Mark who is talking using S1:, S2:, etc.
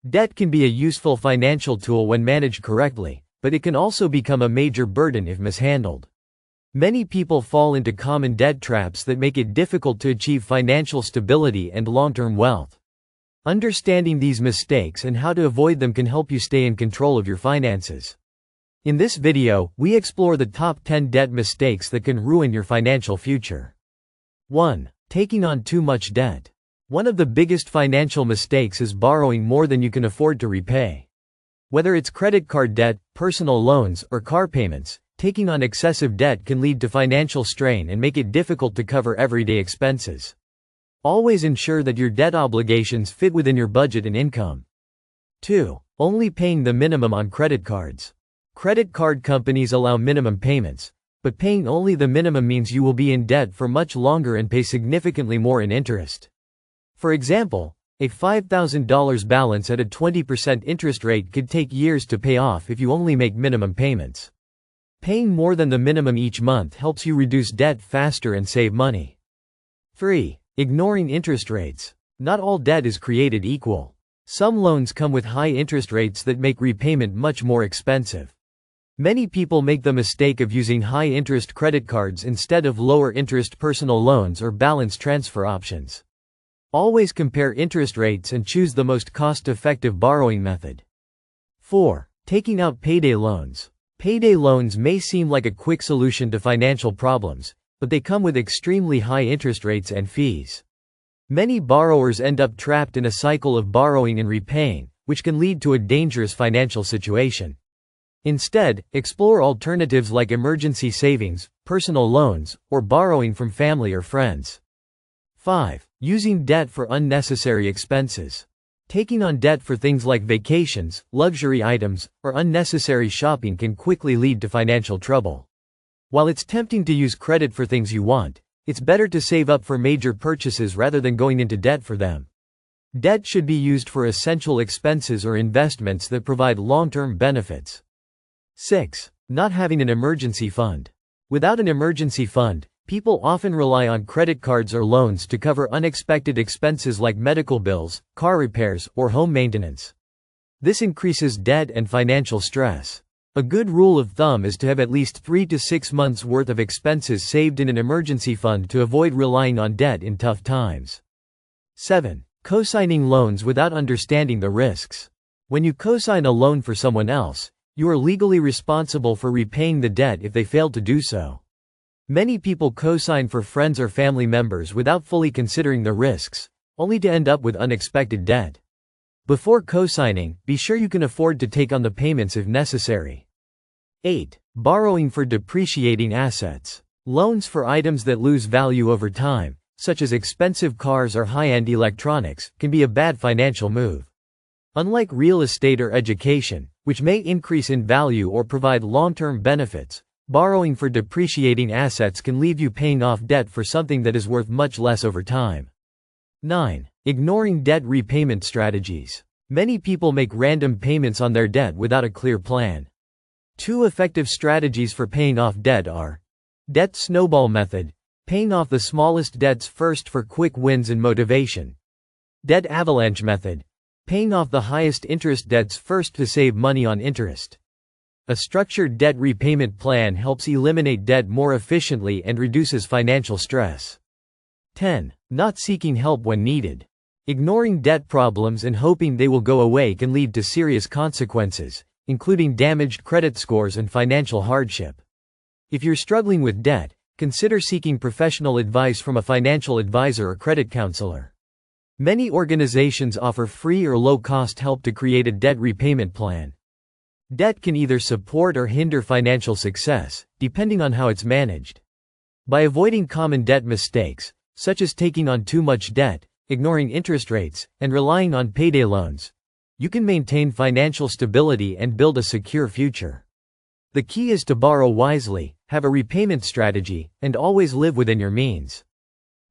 S1: Debt can be a useful financial tool when managed correctly, but it can also become a major burden if mishandled. Many people fall into common debt traps that make it difficult to achieve financial stability and long-term wealth. Understanding these mistakes and how to avoid them can help you stay in control of your finances. In this video, we explore the top 10 debt mistakes that can ruin your financial future. 1. Taking on too much debt. One of the biggest financial mistakes is borrowing more than you can afford to repay. Whether it's credit card debt, personal loans, or car payments, taking on excessive debt can lead to financial strain and make it difficult to cover everyday expenses. Always ensure that your debt obligations fit within your budget and income. 2. Only paying the minimum on credit cards. Credit card companies allow minimum payments, but paying only the minimum means you will be in debt for much longer and pay significantly more in interest. For example, a $5,000 balance at a 20% interest rate could take years to pay off if you only make minimum payments. Paying more than the minimum each month helps you reduce debt faster and save money. 3. Ignoring interest rates. Not all debt is created equal. Some loans come with high interest rates that make repayment much more expensive. Many people make the mistake of using high-interest credit cards instead of lower-interest personal loans or balance transfer options. Always compare interest rates and choose the most cost-effective borrowing method. 4. Taking out payday loans. Payday loans may seem like a quick solution to financial problems, but they come with extremely high interest rates and fees. Many borrowers end up trapped in a cycle of borrowing and repaying, which can lead to a dangerous financial situation. Instead, explore alternatives like emergency savings, personal loans, or borrowing from family or friends. 5. Using debt for unnecessary expenses. Taking on debt for things like vacations, luxury items, or unnecessary shopping can quickly lead to financial trouble. While it's tempting to use credit for things you want, it's better to save up for major purchases rather than going into debt for them. Debt should be used for essential expenses or investments that provide long-term benefits. 6. Not having an emergency fund. Without an emergency fund, people often rely on credit cards or loans to cover unexpected expenses like medical bills, car repairs, or home maintenance. This increases debt and financial stress. A good rule of thumb is to have at least 3 to 6 months' worth of expenses saved in an emergency fund to avoid relying on debt in tough times. 7. Co-signing loans without understanding the risks. When you co-sign a loan for someone else, you are legally responsible for repaying the debt if they fail to do so. Many people co-sign for friends or family members without fully considering the risks, only to end up with unexpected debt. Before co-signing, be sure you can afford to take on the payments if necessary. 8. Borrowing for depreciating assets. Loans for items that lose value over time, such as expensive cars or high-end electronics, can be a bad financial move. Unlike real estate or education, which may increase in value or provide long-term benefits, borrowing for depreciating assets can leave you paying off debt for something that is worth much less over time. 9. Ignoring debt repayment strategies. Many people make random payments on their debt without a clear plan. 2 effective strategies for paying off debt are: debt snowball method, paying off the smallest debts first for quick wins and motivation. Debt avalanche method, paying off the highest interest debts first to save money on interest. A structured debt repayment plan helps eliminate debt more efficiently and reduces financial stress. 10. Not seeking help when needed. Ignoring debt problems and hoping they will go away can lead to serious consequences, including damaged credit scores and financial hardship. If you're struggling with debt, consider seeking professional advice from a financial advisor or credit counselor. Many organizations offer free or low-cost help to create a debt repayment plan. Debt can either support or hinder financial success, depending on how it's managed. By avoiding common debt mistakes, such as taking on too much debt, ignoring interest rates, and relying on payday loans, you can maintain financial stability and build a secure future. The key is to borrow wisely, have a repayment strategy, and always live within your means.